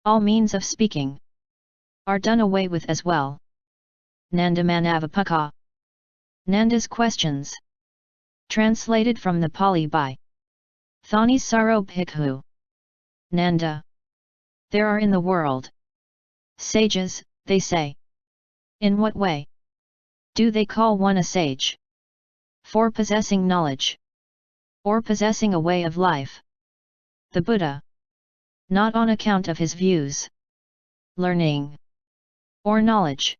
all means of speaking are done away with as well. Nandamanavapaka. Nanda's questions. Translated from the Pali by Thanissaro Bhikkhu. Nanda. There are in the world sages, they say. In what way do they call one a sage? For possessing knowledge, or possessing a way of life. The Buddha. Not on account of his views, learning, or knowledge.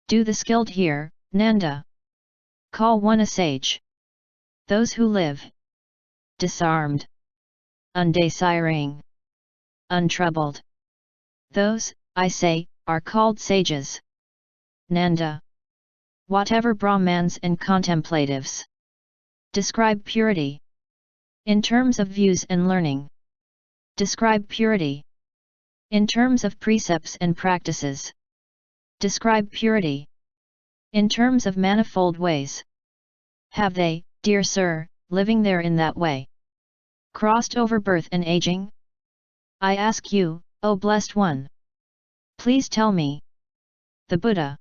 Do the skilled here, Nanda, call one a sage? Those who live disarmed, undesiring, untroubled. Those, I say, are called sages. Nanda. Whatever Brahmans and contemplatives describe purity in terms of views and learning, describe purity in terms of precepts and practices, describe purity in terms of manifold ways. Have they, dear sir, living there in that way, crossed over birth and aging? I ask you, O blessed one. Please tell me. The Buddha.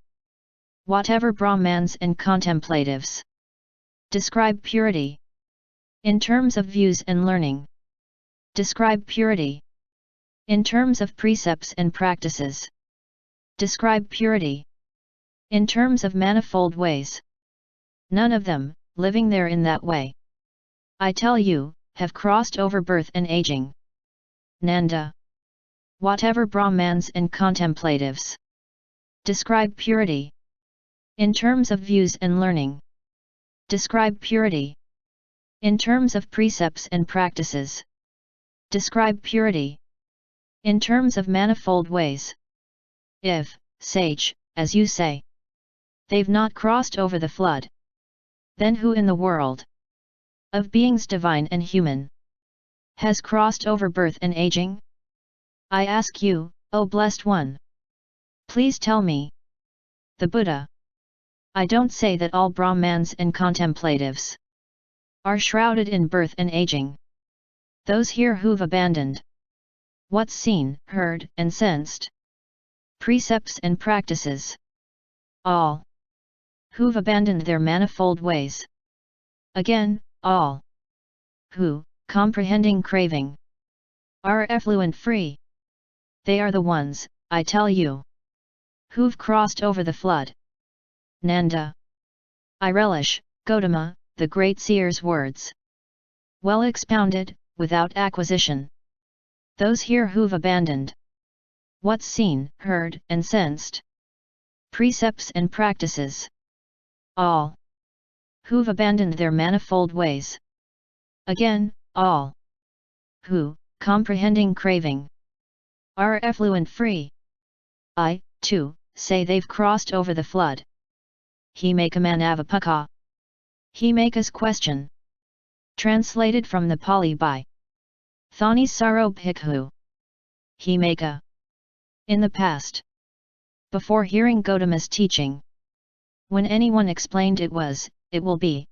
Whatever Brahmans and contemplatives describe purity in terms of views and learning, describe purity in terms of precepts and practices, describe purity in terms of manifold ways. None of them, living there in that way, I tell you, have crossed over birth and aging. Nanda. Whatever Brahmans and contemplatives describe purity in terms of views and learning, describe purity in terms of precepts and practices, describe purity in terms of manifold ways. If, sage, as you say, they've not crossed over the flood, then who in the world of beings divine and human has crossed over birth and aging? I ask you, O blessed one. Please tell me. The Buddha. I don't say that all Brahmans and contemplatives are shrouded in birth and aging. Those here who've abandoned what's seen, heard, and sensed, precepts and practices, all who've abandoned their manifold ways. Again, all who, comprehending craving, are effluent free. They are the ones, I tell you, who've crossed over the flood. Nanda. I relish, Gautama, the great seer's words. Well expounded, without acquisition. Those here who've abandoned what's seen, heard, and sensed, precepts and practices, all who've abandoned their manifold ways. Again, all who, comprehending craving, are effluent free. I, too, say they've crossed over the flood. Manavapaka. Himeka's question. Translated from the Pali by Thanissaro Bhikkhu. Himeka. In the past, before hearing Gautama's teaching, when anyone explained it will be,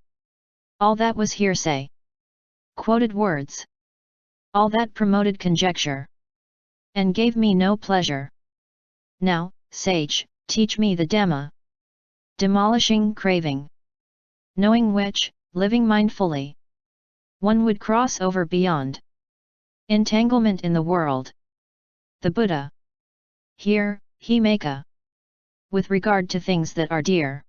all that was hearsay, quoted words, all that promoted conjecture, and gave me no pleasure. Now, sage, teach me the Dhamma, demolishing craving, knowing which, living mindfully, one would cross over beyond entanglement in the world. The Buddha. Here, Himeka. With regard to things that are dear,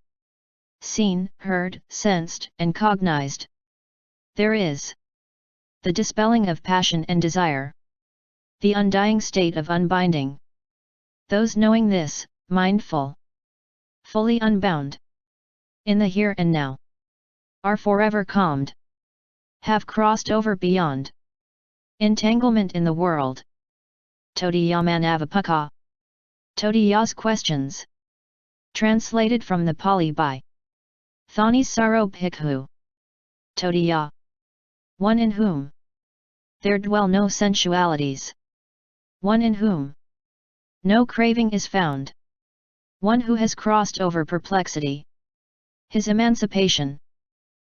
seen, heard, sensed, and cognized, there is the dispelling of passion and desire, the undying state of unbinding. Those knowing this, mindful, fully unbound, in the here and now, are forever calmed, have crossed over beyond entanglement in the world. Manavapaka. Todiya's questions. Translated from the Pali by Thanissaro Bhikkhu. Todiya. One in whom there dwell no sensualities. One in whom no craving is found. One who has crossed over perplexity. His emancipation.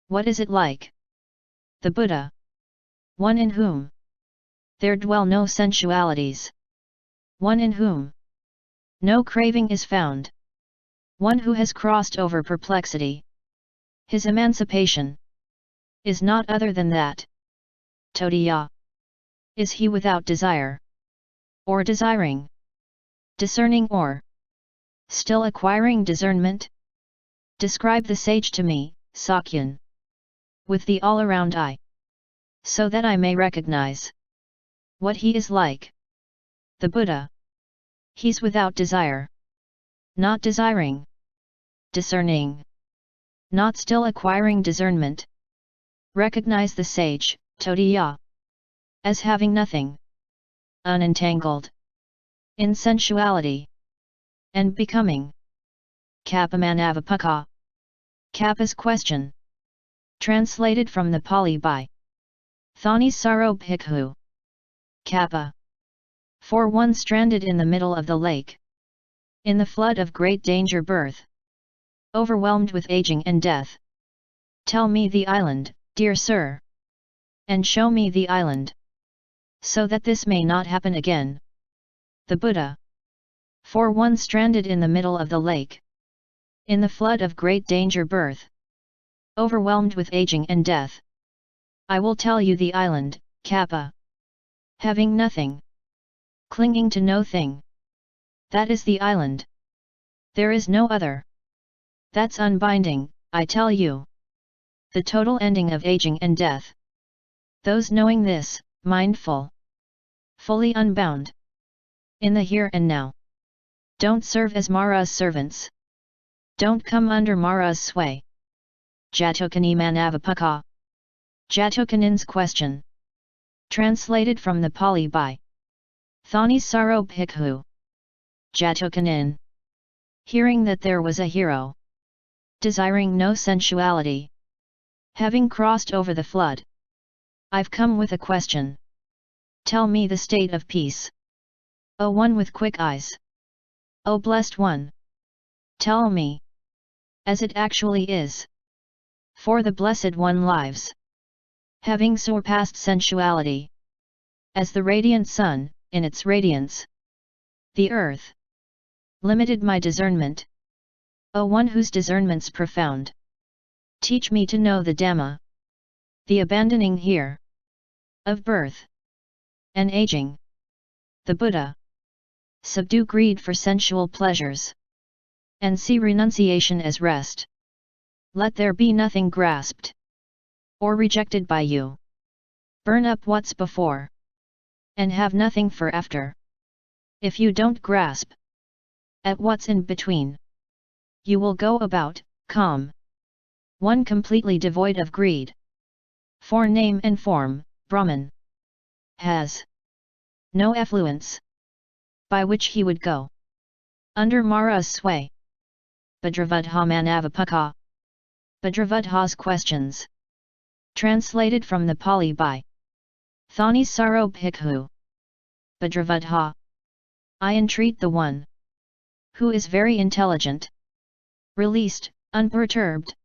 What is it like? The Buddha. One in whom there dwell no sensualities. one in whom no craving is found, one who has crossed over perplexity. His emancipation is not other than that. Todiya. Is he without desire, or desiring, discerning, or still acquiring discernment? Describe the sage to me, Sakyan, with the all-around eye, so that I may recognize what he is like. The Buddha. He's without desire, not desiring, discerning, not still acquiring discernment. Recognize the sage, Todiya, as having nothing, unentangled in sensuality, and becoming. Parayanavagga. Kappa's question. Translated from the Pali by Thanissaro Bhikkhu. Kappa. For one stranded in the middle of the lake, in the flood of great danger birth, overwhelmed with aging and death. Tell me the island, dear sir, and show me the island, so that this may not happen again. The Buddha. For one stranded in the middle of the lake, in the flood of great danger birth, overwhelmed with aging and death. I will tell you the island, Kappa. Having nothing, clinging to no thing. That is the island. There is no other. That's unbinding, I tell you. The total ending of aging and death. Those knowing this, mindful, fully unbound, in the here and now. Don't serve as Mara's servants. Don't come under Mara's sway. Jatukanimanavippaka. Jatukanin's question. Translated from the Pali by Thanissaro Bhikkhu. Jatukanin. Hearing that there was a hero, desiring no sensuality, having crossed over the flood. I've come with a question. Tell me the state of peace. O one with quick eyes. O blessed one. Tell me, as it actually is. For the Blessed One lives, having surpassed sensuality, as the radiant sun, in its radiance. The earth limited my discernment. O one whose discernment's profound, teach me to know the Dhamma, the abandoning here of birth and aging. The Buddha. Subdue greed for sensual pleasures, and see renunciation as rest. Let there be nothing grasped or rejected by you. Burn up what's before, and have nothing for after. If you don't grasp at what's in between, you will go about, calm, one completely devoid of greed. For name and form, Brahman has no effluence by which he would go under Mara's sway. Bhadravadhamanavappaka. Bhadravadha's questions. Translated from the Pali by Thanissaro Bhikkhu. Bhadravadha. I entreat the one who is very intelligent, released, unperturbed,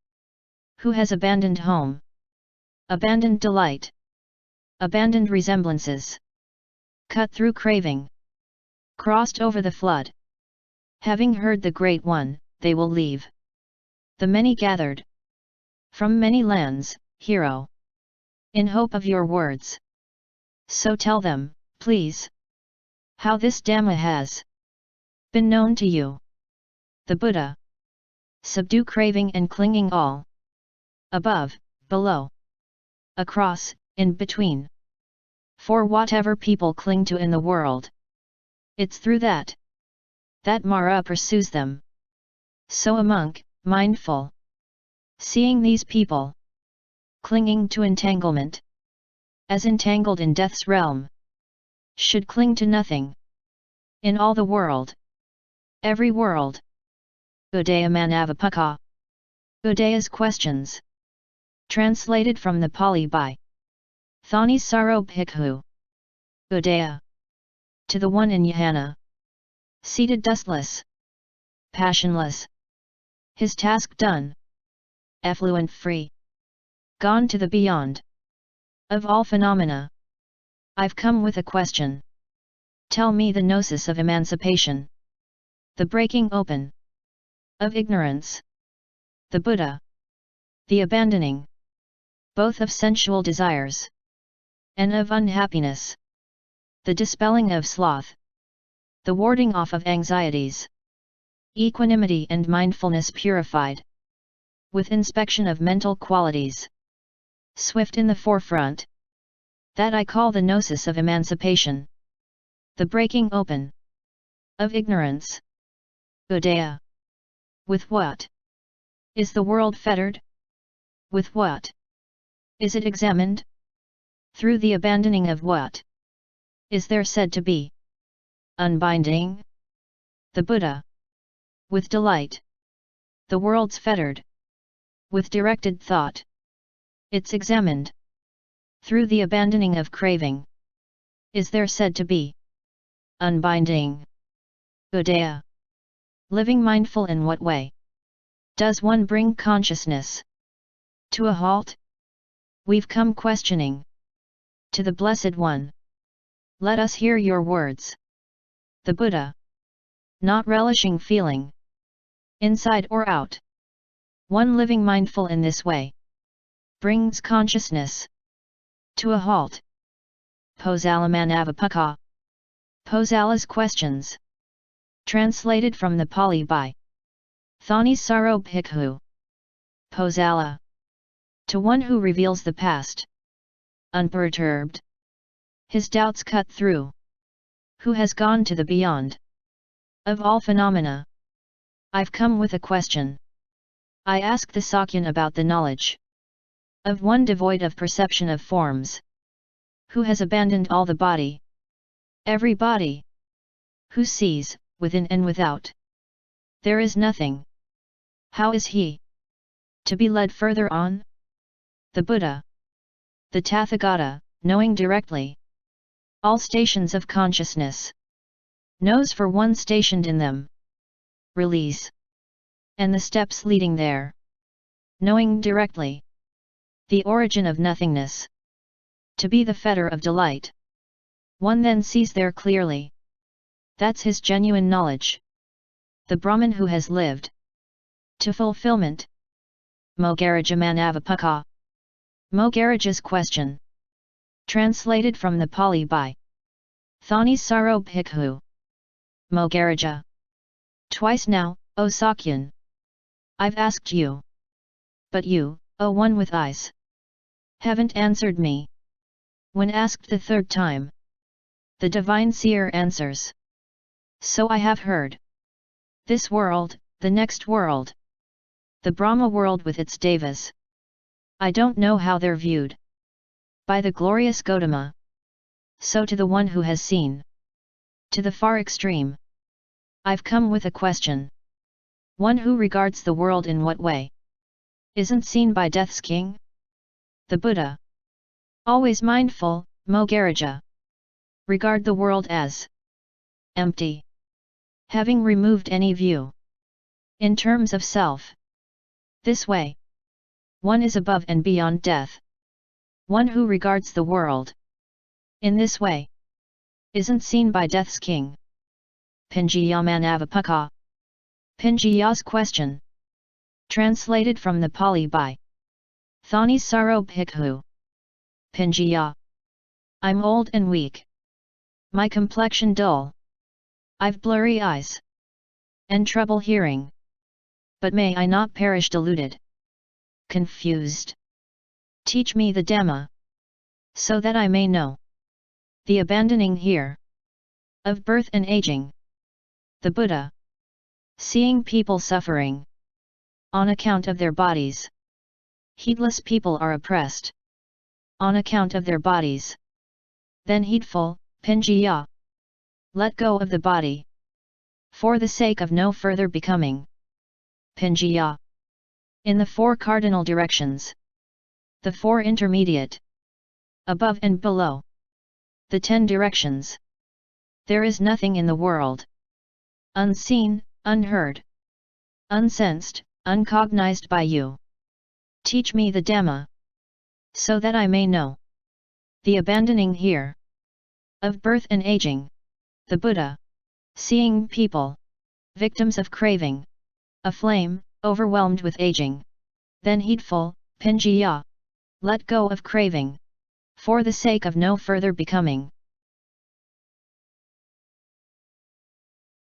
who has abandoned home, abandoned delight, abandoned resemblances, cut through craving, crossed over the flood. Having heard the Great One, they will leave the many gathered from many lands, hero, in hope of your words. So tell them, please, how this Dhamma has been known to you. The Buddha. Subdue craving and clinging all. Above, below, across, in between. For whatever people cling to in the world, it's through that Mara pursues them. So a monk, mindful, seeing these people clinging to entanglement, as entangled in death's realm, should cling to nothing in all the world, every world. Udayamanavappaka. Udaya's questions. Translated from the Pali by Thanissaro Bhikkhu. Udaya. To the one in Jhana, seated dustless, passionless, his task done, effluent free, gone to the beyond of all phenomena. I've come with a question. Tell me the gnosis of emancipation, the breaking open of ignorance, the Buddha, the abandoning both of sensual desires and of unhappiness, the dispelling of sloth, the warding off of anxieties, equanimity and mindfulness purified, with inspection of mental qualities, swift in the forefront. That I call the gnosis of emancipation, the breaking open of ignorance. Udaya. With what is the world fettered? With what is it examined? Through the abandoning of what is there said to be unbinding? The Buddha. With delight. The world's fettered. With directed thought. It's examined. Through the abandoning of craving. Is there said to be unbinding? Udaya. Living mindful in what way does one bring consciousness to a halt? We've come questioning to the Blessed One. Let us hear your words. The Buddha. Not relishing feeling inside or out. One living mindful in this way brings consciousness to a halt. Parayanavagga. Posala's questions. Translated from the Pali by Thanissaro Bhikkhu. Posala. To one who reveals the past, unperturbed, his doubts cut through, who has gone to the beyond of all phenomena. I've come with a question. I ask the Sakyan about the knowledge of one devoid of perception of forms, who has abandoned all the body, every body, who sees, within and without, there is nothing. How is he to be led further on? The Buddha, the Tathagata, knowing directly all stations of consciousness, knows for one stationed in them, release, and the steps leading there, knowing directly the origin of nothingness to be the fetter of delight. One then sees there clearly. That's his genuine knowledge. The Brahman who has lived to fulfillment. Mogarajamanavapaka. Mogaraja's question. Translated from the Pali by Thanissaro Bhikkhu. Mogaraja. Twice now, O Sakyan, I've asked you, but you, O one with eyes, haven't answered me. When asked the third time, the divine seer answers. So I have heard. This world, the next world, the Brahma world with its devas, I don't know how they're viewed by the glorious Gautama. So to the one who has seen to the far extreme, I've come with a question. One who regards the world in what way isn't seen by death's king? The Buddha. Always mindful, Mogaraja. Regard the world as empty, having removed any view in terms of self. This way, one is above and beyond death. One who regards the world in this way isn't seen by death's king. Pingiya manavapaka. Pingiya's question. Translated from the Pali by Thanissaro Bhikkhu. Pingiya. I'm old and weak. My complexion dull. I've blurry eyes and trouble hearing. But may I not perish deluded, confused. Teach me the Dhamma, so that I may know the abandoning here of birth and aging. The Buddha. Seeing people suffering on account of their bodies. Heedless people are oppressed on account of their bodies. Then heedful, Pingiya. Let go of the body for the sake of no further becoming. Pingiya. In the four cardinal directions, the four intermediate, above and below, the 10 directions, there is nothing in the world unseen, unheard, unsensed, uncognized by you. Teach me the Dhamma, so that I may know the abandoning here of birth and aging. The Buddha, seeing people, victims of craving, aflame, overwhelmed with aging, then heedful, Pingiya, let go of craving, for the sake of no further becoming.